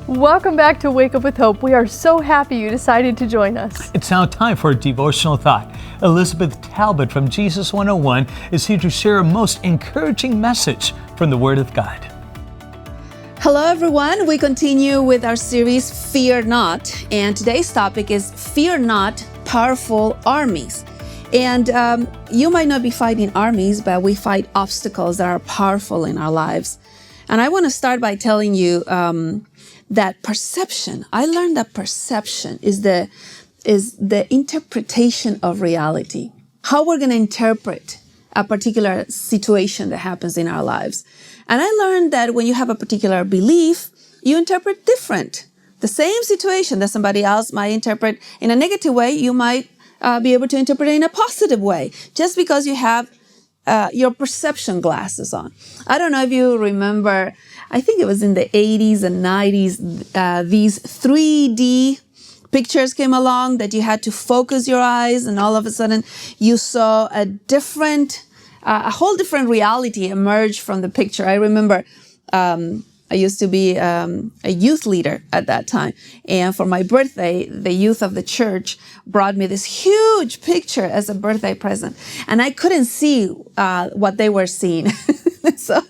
Welcome back to Wake Up with Hope. We are so happy you decided to join us. It's now time for a devotional thought. Elizabeth Talbot from Jesus 101 is here to share a most encouraging message from the Word of God. Hello everyone, we continue with our series Fear Not, and today's topic is Fear Not, Powerful Armies. And you might not be fighting armies, but we fight obstacles that are powerful in our lives. And I want to start by telling you that perception, I learned that perception is the interpretation of reality. How we're going to interpret a particular situation that happens in our lives. And I learned that when you have a particular belief, you interpret different. The same situation that somebody else might interpret in a negative way, you might be able to interpret it in a positive way, just because you have your perception glasses on. I don't know if you remember, I think it was in the 80s and 90s, these 3D pictures came along that you had to focus your eyes, and all of a sudden you saw a whole different reality emerge from the picture. I remember I used to be a youth leader at that time. And for my birthday, the youth of the church brought me this huge picture as a birthday present. And I couldn't see what they were seeing. So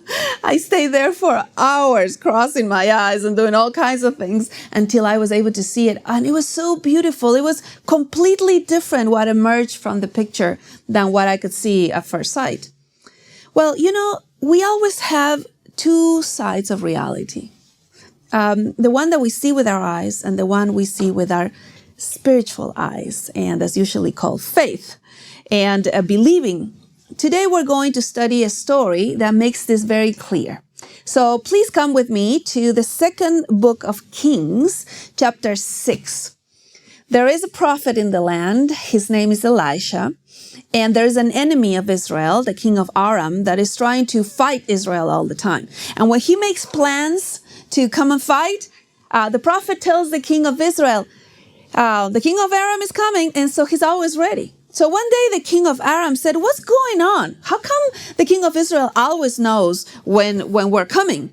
I stayed there for hours, crossing my eyes and doing all kinds of things until I was able to see it. And it was so beautiful. It was completely different what emerged from the picture than what I could see at first sight. Well, you know, we always have two sides of reality. The one that we see with our eyes and the one we see with our spiritual eyes, and that's usually called faith and believing. Today we're going to study a story that makes this very clear. So please come with me to the second book of Kings, chapter 6. There is a prophet in the land. His name is Elisha. And there's an enemy of Israel, the king of Aram, that is trying to fight Israel all the time. And when he makes plans to come and fight, the prophet tells the king of Israel, the king of Aram is coming, and so he's always ready. So one day the king of Aram said, what's going on? How come the king of Israel always knows when we're coming?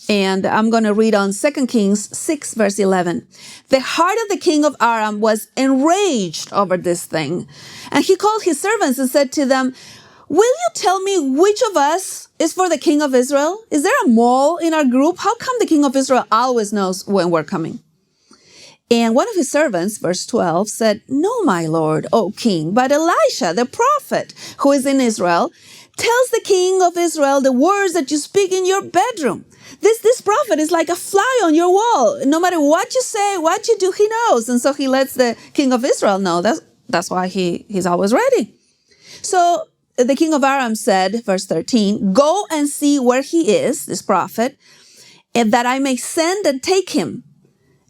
And I'm going to read on 2 Kings 6, verse 11. The heart of the king of Aram was enraged over this thing. And he called his servants and said to them, will you tell me which of us is for the king of Israel? Is there a mole in our group? How come the king of Israel always knows when we're coming? And one of his servants, verse 12, said, no, my lord, O king, but Elisha, the prophet who is in Israel, tells the king of Israel the words that you speak in your bedroom. This prophet is like a fly on your wall. No matter what you say, what you do, he knows. And so he lets the king of Israel know. That's why he's always ready. So the king of Aram said, verse 13, go and see where he is, this prophet, and that I may send and take him.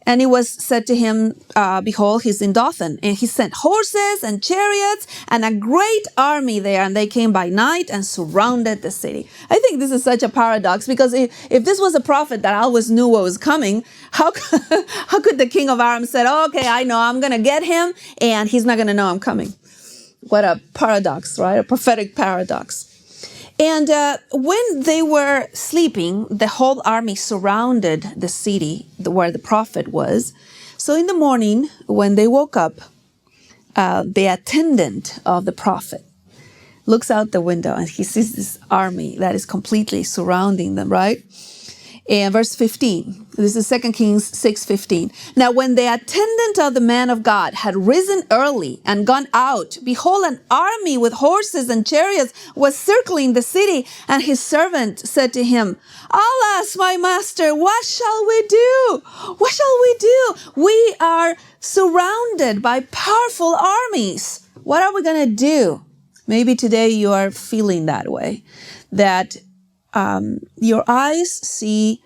And it was said to him, behold, he's in Dothan. And he sent horses and chariots and a great army there. And they came by night and surrounded the city. I think this is such a paradox, because if this was a prophet that always knew what was coming, how could the king of Aram say, oh, okay, I know, I'm going to get him, and he's not going to know I'm coming. What a paradox, right? A prophetic paradox. And when they were sleeping, the whole army surrounded the city where the prophet was. So in the morning, when they woke up, the attendant of the prophet looks out the window and he sees this army that is completely surrounding them, right? And verse 15, this is 2 Kings 6:15. Now, when the attendant of the man of God had risen early and gone out, behold, an army with horses and chariots was circling the city. And his servant said to him, alas, my master, what shall we do? What shall we do? We are surrounded by powerful armies. What are we going to do? Maybe today you are feeling that way, that your eyes see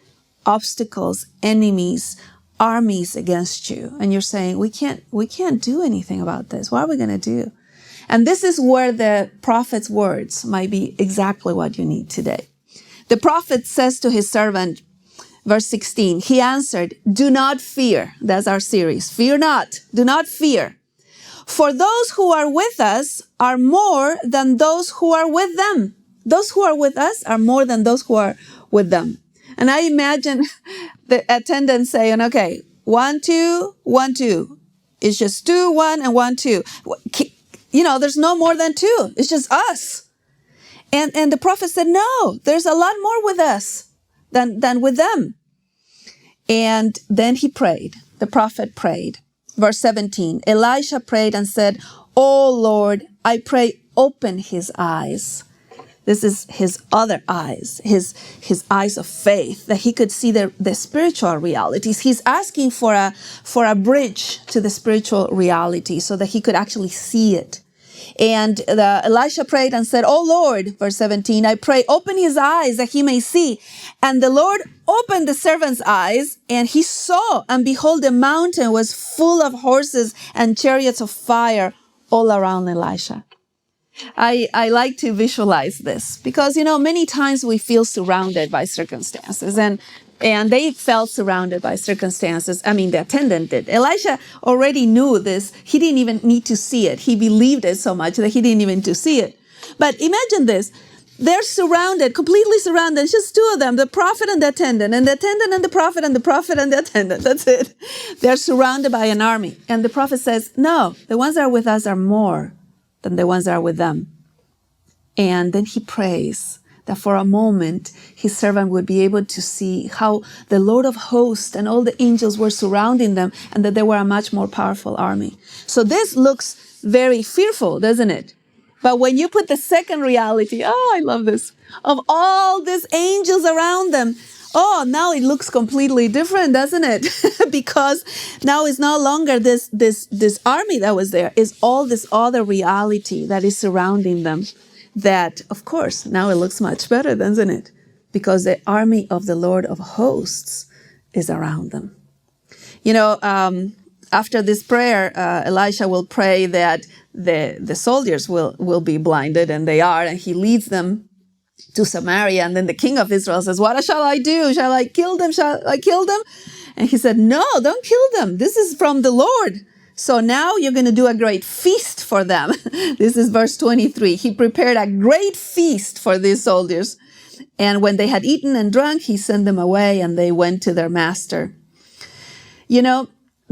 obstacles, enemies, armies against you. And you're saying, we can't do anything about this. What are we going to do? And this is where the prophet's words might be exactly what you need today. The prophet says to his servant, verse 16, he answered, do not fear. That's our series. Fear not. Do not fear. For those who are with us are more than those who are with them. Those who are with us are more than those who are with them. And I imagine the attendant saying, okay, 1, 2, 1, 2. It's just 2, 1, and 1, 2. There's no more than 2. It's just us. And the prophet said, no, there's a lot more with us than with them. And then he prayed. The prophet prayed. Verse 17, Elisha prayed and said, "Oh Lord, I pray, open his eyes." This is his other eyes, his eyes of faith, that he could see the spiritual realities. He's asking for a bridge to the spiritual reality so that he could actually see it. And Elisha prayed and said, "Oh Lord," verse 17, "I pray, open his eyes that he may see." And the Lord opened the servant's eyes, and he saw, and behold, the mountain was full of horses and chariots of fire all around Elisha. I like to visualize this because, many times we feel surrounded by circumstances, and they felt surrounded by circumstances. I mean, the attendant did. Elisha already knew this. He didn't even need to see it. He believed it so much that he didn't even need to see it. But imagine this. They're surrounded, completely surrounded. It's just 2 of them, the prophet and the attendant and the prophet and the prophet and the attendant. That's it. They're surrounded by an army. And the prophet says, no, the ones that are with us are more than the ones that are with them. And then he prays that for a moment, his servant would be able to see how the Lord of hosts and all the angels were surrounding them, and that they were a much more powerful army. So this looks very fearful, doesn't it? But when you put the second reality, I love this, of all these angels around them, now it looks completely different, doesn't it? Because now it's no longer this army that was there. It's all this other reality that is surrounding them. That, of course, now it looks much better, doesn't it? Because the army of the Lord of hosts is around them. After this prayer, Elisha will pray that the soldiers will be blinded, and they are, and he leads them to Samaria. And then the king of Israel says, "What shall I do? Shall I kill them? Shall I kill them?" And he said, "No, don't kill them. This is from the Lord. So now you're going to do a great feast for them." This is verse 23. He prepared a great feast for these soldiers. And when they had eaten and drunk, he sent them away, and they went to their master.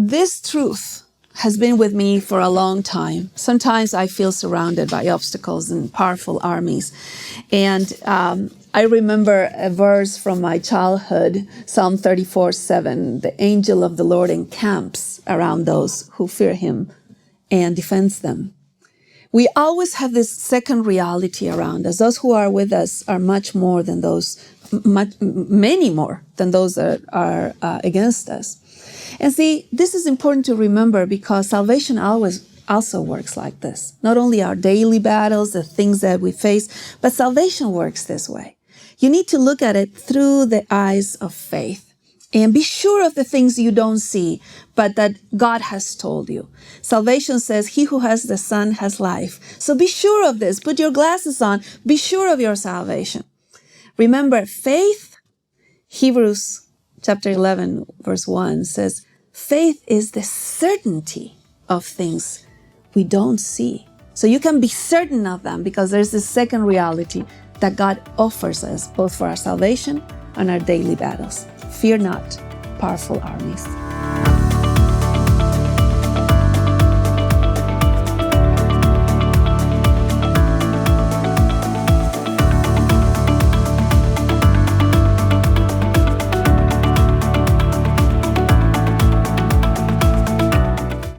This truth has been with me for a long time. Sometimes I feel surrounded by obstacles and powerful armies. And I remember a verse from my childhood, Psalm 34:7. "The angel of the Lord encamps around those who fear him and defends them." We always have this second reality around us. Those who are with us are many more than those that are against us. And see, this is important to remember because salvation always also works like this. Not only our daily battles, the things that we face, but salvation works this way. You need to look at it through the eyes of faith and be sure of the things you don't see, but that God has told you. Salvation says, "He who has the Son has life." So be sure of this. Put your glasses on. Be sure of your salvation. Remember, faith, Hebrews chapter 11, verse 1 says, faith is the certainty of things we don't see. So you can be certain of them because there's this second reality that God offers us both for our salvation and our daily battles. Fear not, powerful armies.